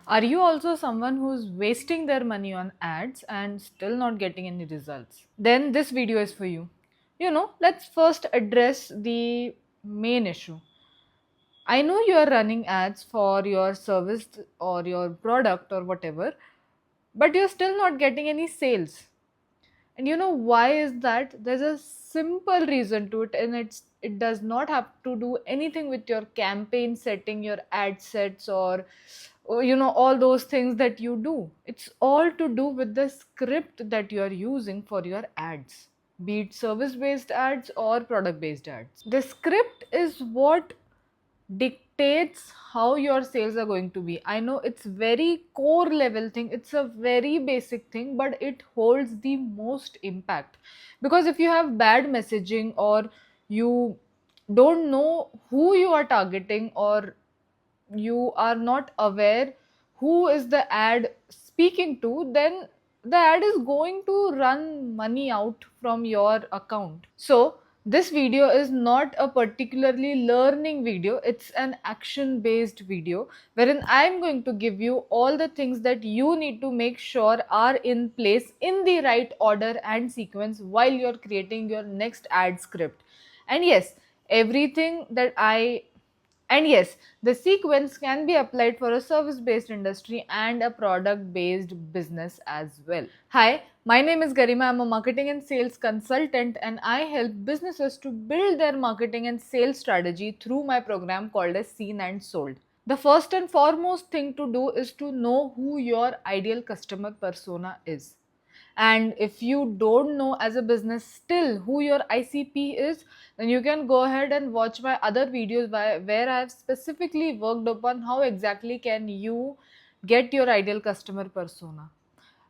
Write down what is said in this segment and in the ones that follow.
Are you also someone who's wasting their money on ads and still not getting any results? Then this video is for you. Let's first address the main issue. I know you are running ads for your service or your product or whatever, but you're still not getting any sales. And you know why is that? There's a simple reason to it, and it does not have to do anything with your campaign setting, your ad sets, or all those things that you do. It's all to do with the script that you are using for your ads, be it service based ads or product based ads. The script is what dictates how your sales are going to be. I know it's very core level thing, it's a very basic thing, but it holds the most impact. Because if you have bad messaging, or you don't know who you are targeting, or you are not aware who is the ad speaking to, then the ad is going to run money out from your account. So this video is not a particularly learning video, it's an action based video wherein I'm going to give you all the things that you need to make sure are in place in the right order and sequence while you're creating your next ad script. And yes, everything that I and yes, the sequence can be applied for a service based industry and a product based business as well. Hi, my name is Garima. I'm a marketing and sales consultant, and I help businesses to build their marketing and sales strategy through my program called as Seen and Sold. The first and foremost thing to do is to know who your ideal customer persona is. And if you don't know as a business still who your ICP is, then you can go ahead and watch my other videos where I have specifically worked upon how exactly can you get your ideal customer persona,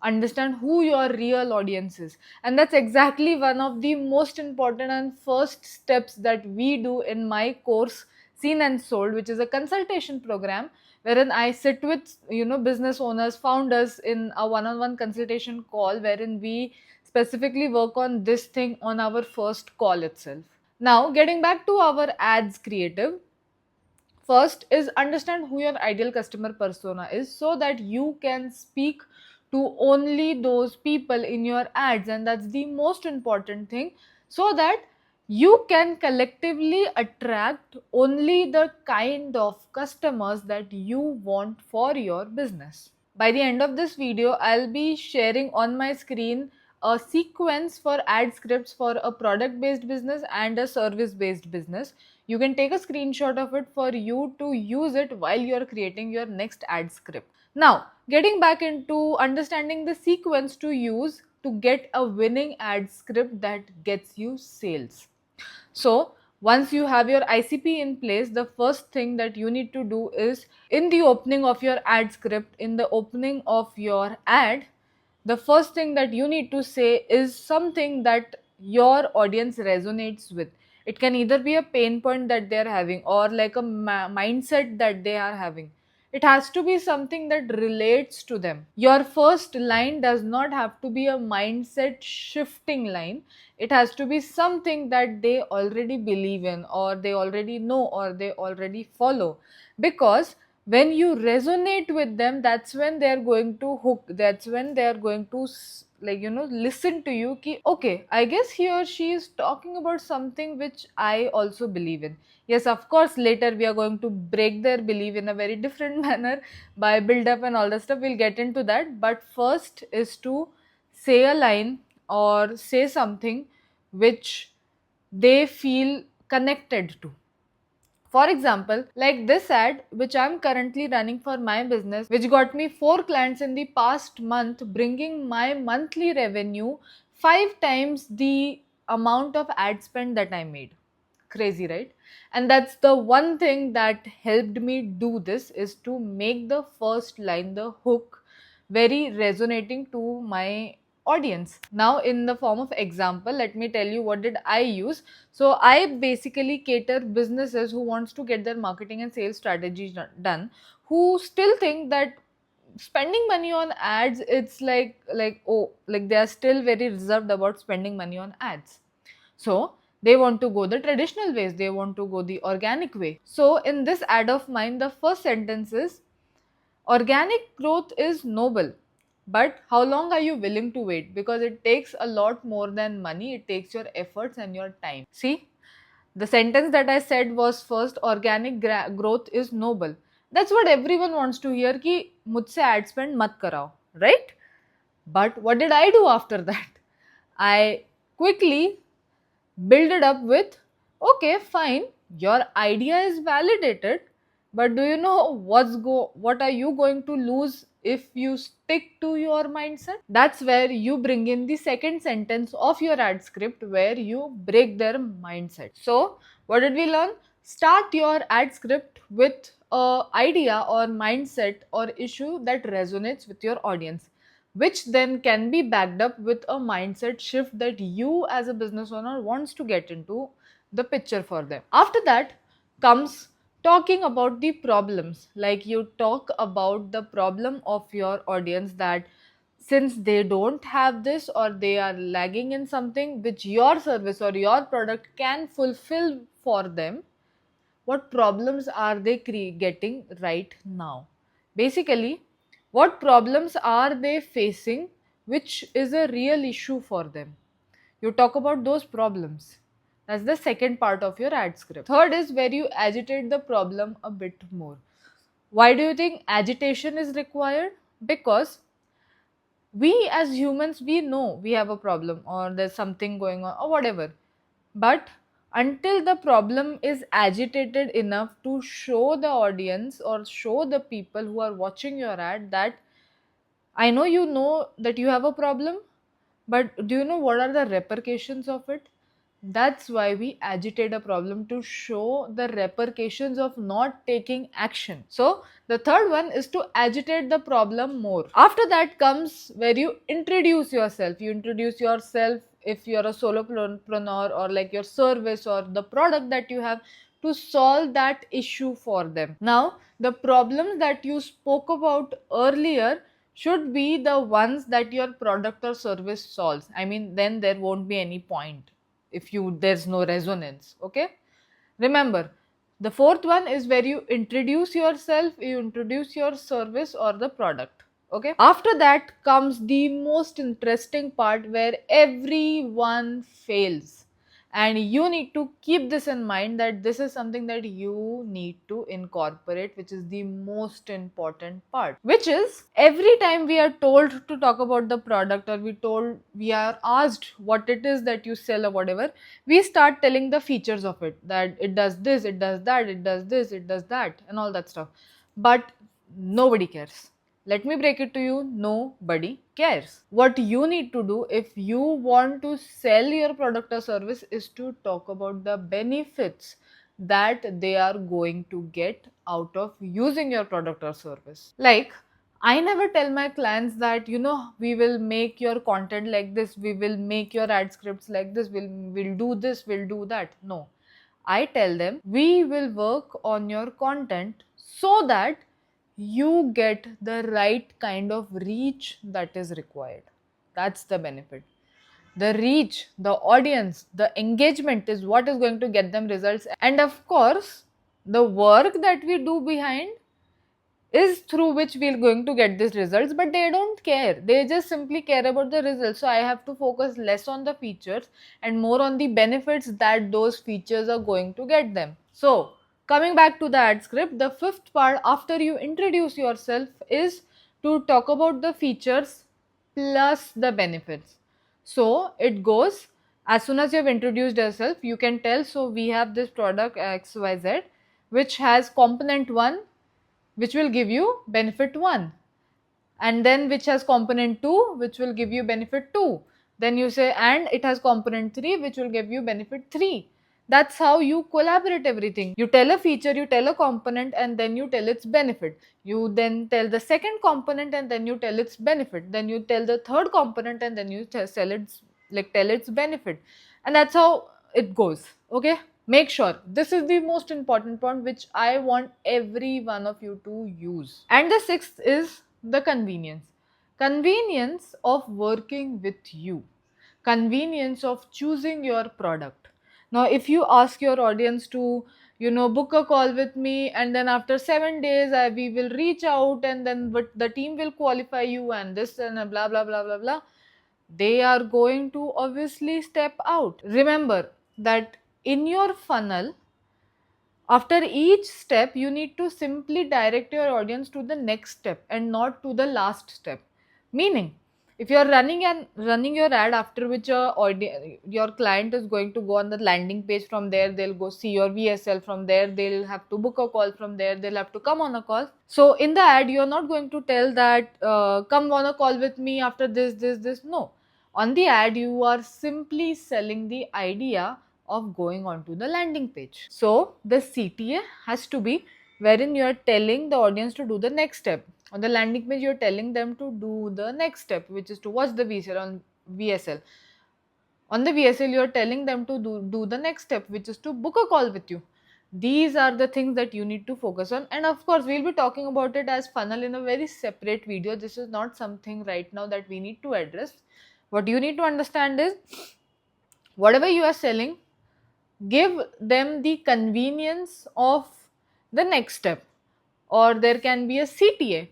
understand who your real audience is. And that's exactly one of the most important and first steps that we do in my course Seen and Sold, which is a consultation program wherein I sit with business owners, founders in a one-on-one consultation call wherein we specifically work on this thing on our first call itself. Now getting back to our ads creative, first is understand who your ideal customer persona is so that you can speak to only those people in your ads, and that's the most important thing, so that you can collectively attract only the kind of customers that you want for your business. By the end of this video, I'll be sharing on my screen a sequence for ad scripts for a product based business and a service based business. You can take a screenshot of it for you to use it while you're creating your next ad script. Now, getting back into understanding the sequence to use to get a winning ad script that gets you sales. So, once you have your ICP in place, the first thing that you need to do is in the opening of your ad script, in the opening of your ad, the first thing that you need to say is something that your audience resonates with. It can either be a pain point that they are having, or like a mindset that they are having. It has to be something that relates to them. Your first line does not have to be a mindset shifting line. It has to be something that they already believe in, or they already know, or they already follow. Because when you resonate with them, that's when they're going to hook, that's when they're going to listen to you ki okay, I guess he or she is talking about something which I also believe in. Yes, of course, later we are going to break their belief in a very different manner by build up and all that stuff. We'll get into that, but first is to say a line or say something which they feel connected to. For example, like this ad, which I'm currently running for my business, which got me 4 clients in the past month, bringing my monthly revenue 5 times the amount of ad spend that I made. Crazy, right? And that's the one thing that helped me do this, is to make the first line, the hook, very resonating to my audience. Now in the form of example, let me tell you what did I use. So I basically cater businesses who wants to get their marketing and sales strategies done, who still think that spending money on ads, it's like they are still very reserved about spending money on ads. So they want to go the traditional ways, they want to go the organic way. So in this ad of mine, the first sentence is, Organic growth is noble, but how long are you willing to wait? Because it takes a lot more than money, it takes your efforts and your time. See, the sentence that I said was first, organic growth is noble. That's what everyone wants to hear कि मुझसे ad spend मत कराओ, right? But what did I do after that? I quickly build it up with, okay, fine, your idea is validated, but do you know what are you going to lose if you stick to your mindset? That's where you bring in the second sentence of your ad script, where you break their mindset. So what did we learn? Start your ad script with a idea or mindset or issue that resonates with your audience, which then can be backed up with a mindset shift that you as a business owner wants to get into the picture for them. After that comes talking about the problems. Like, you talk about the problem of your audience, that since they don't have this or they are lagging in something which your service or your product can fulfill for them, what problems are they getting right now? Basically, what problems are they facing which is a real issue for them? You talk about those problems. That's the second part of your ad script. Third is where you agitate the problem a bit more. Why do you think agitation is required? Because we as humans, we know we have a problem or there's something going on or whatever, but until the problem is agitated enough to show the audience or show the people who are watching your ad that I know that you have a problem, but do you know what are the repercussions of it? That's why we agitate a problem, to show the repercussions of not taking action. So, the third one is to agitate the problem more. After that comes where you introduce yourself. You introduce yourself if you're a solopreneur, or like your service or the product that you have, to solve that issue for them. Now, the problems that you spoke about earlier should be the ones that your product or service solves. I mean, then there won't be any point if there's no resonance. Okay, remember, the fourth one is where you introduce yourself, you introduce your service or the product. Okay, after that comes the most interesting part where everyone fails, and you need to keep this in mind, that this is something that you need to incorporate, which is the most important part, which is every time we are told to talk about the product, or we are asked what it is that you sell or whatever, we start telling the features of it, that it does this, it does that, it does this, it does that, and all that stuff. But nobody cares. Let me break it to you, nobody cares. What you need to do if you want to sell your product or service is to talk about the benefits that they are going to get out of using your product or service. Like, I never tell my clients that, we will make your content like this, we will make your ad scripts like this, we'll do this, we'll do that. No. I tell them, we will work on your content so that you get the right kind of reach that is required. That's the benefit. The reach, the audience, the engagement is what is going to get them results. And of course, the work that we do behind is through which we're going to get these results, but they don't care. They just simply care about the results. So I have to focus less on the features and more on the benefits that those features are going to get them. So, coming back to the ad script, the fifth part after you introduce yourself is to talk about the features plus the benefits. So it goes, as soon as you have introduced yourself, you can tell, so we have this product XYZ which has component 1 which will give you benefit 1, and then which has component 2 which will give you benefit 2. Then you say, and it has component 3 which will give you benefit 3. That's how you collaborate everything. You tell a feature, you tell a component, and then you tell its benefit. You then tell the second component, and then you tell its benefit. Then you tell the third component, and then you tell its benefit. And that's how it goes. Okay, make sure this is the most important point which I want every one of you to use. And the sixth is the convenience of working with you, convenience of choosing your product. Now, if you ask your audience to, book a call with me, and then after 7 days we will reach out, and then but the team will qualify you, and this and blah blah blah blah blah. They are going to obviously step out. Remember that in your funnel, after each step, you need to simply direct your audience to the next step and not to the last step. Meaning, if you are running your ad, after which your client is going to go on the landing page, from there they'll go see your VSL, from there they'll have to book a call, from there they'll have to come on a call. So in the ad, you're not going to tell that come on a call with me after this. No. On the ad, you are simply selling the idea of going on to the landing page. So the CTA has to be wherein you are telling the audience to do the next step. On the landing page, you are telling them to do the next step, which is to watch the VSL on VSL. On the VSL, you are telling them to do the next step, which is to book a call with you. These are the things that you need to focus on. And of course, we'll be talking about it as funnel in a very separate video. This is not something right now that we need to address. What you need to understand is, whatever you are selling, give them the convenience of the next step, or there can be a CTA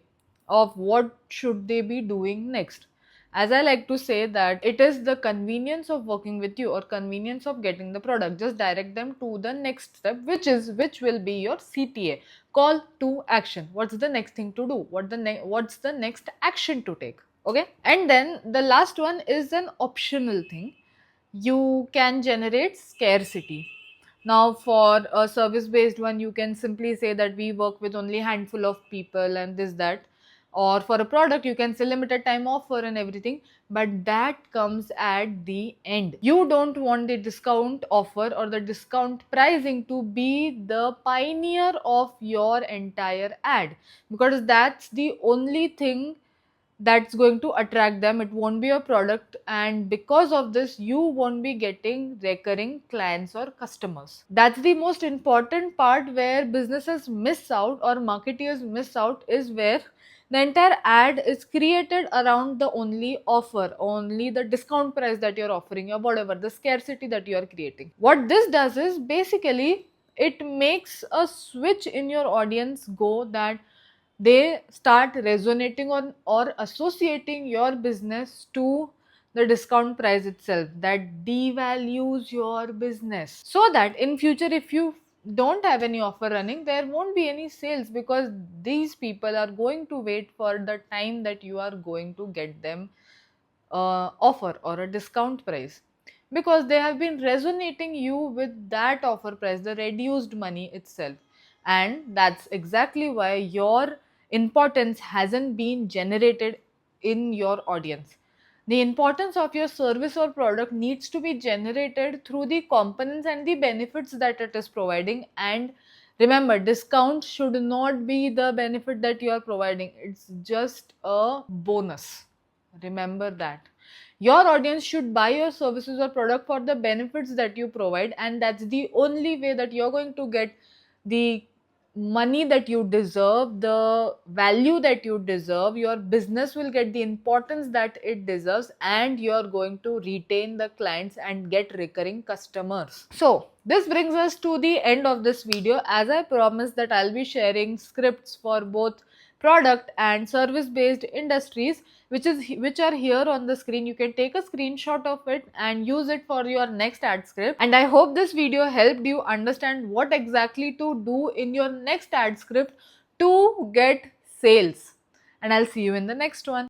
of what should they be doing next. As I like to say that it is the convenience of working with you or convenience of getting the product. Just direct them to the next step, which will be your CTA, call to action. What's the next thing to do? What's the next action to take? Okay. And then the last one is an optional thing. You can generate scarcity. Now for a service based one, you can simply say that we work with only handful of people and this that, or for a product you can say limited time offer and everything, but that comes at the end. You don't want the discount offer or the discount pricing to be the pioneer of your entire ad, because that's the only thing that's going to attract them. It won't be a product, and because of this you won't be getting recurring clients or customers. That's the most important part where businesses miss out or marketeers miss out, is where the entire ad is created around the only offer, only the discount price that you're offering, or whatever the scarcity that you are creating. What this does is basically it makes a switch in your audience go, that they start resonating on or associating your business to the discount price itself, that devalues your business, so that in future if you don't have any offer running, there won't be any sales, because these people are going to wait for the time that you are going to get them offer or a discount price, because they have been resonating you with that offer price, the reduced money itself. And that's exactly why your importance hasn't been generated in your audience. The importance of your service or product needs to be generated through the components and the benefits that it is providing. And remember, discount should not be the benefit that you are providing, it's just a bonus. Remember that. Your audience should buy your services or product for the benefits that you provide, and that's the only way that you're going to get the money that you deserve, the value that you deserve. Your business will get the importance that it deserves, and you're going to retain the clients and get recurring customers. So this brings us to the end of this video. As I promised that I'll be sharing scripts for both product and service based industries, which are here on the screen. You can take a screenshot of it and use it for your next ad script. And I hope this video helped you understand what exactly to do in your next ad script to get sales. And I'll see you in the next one.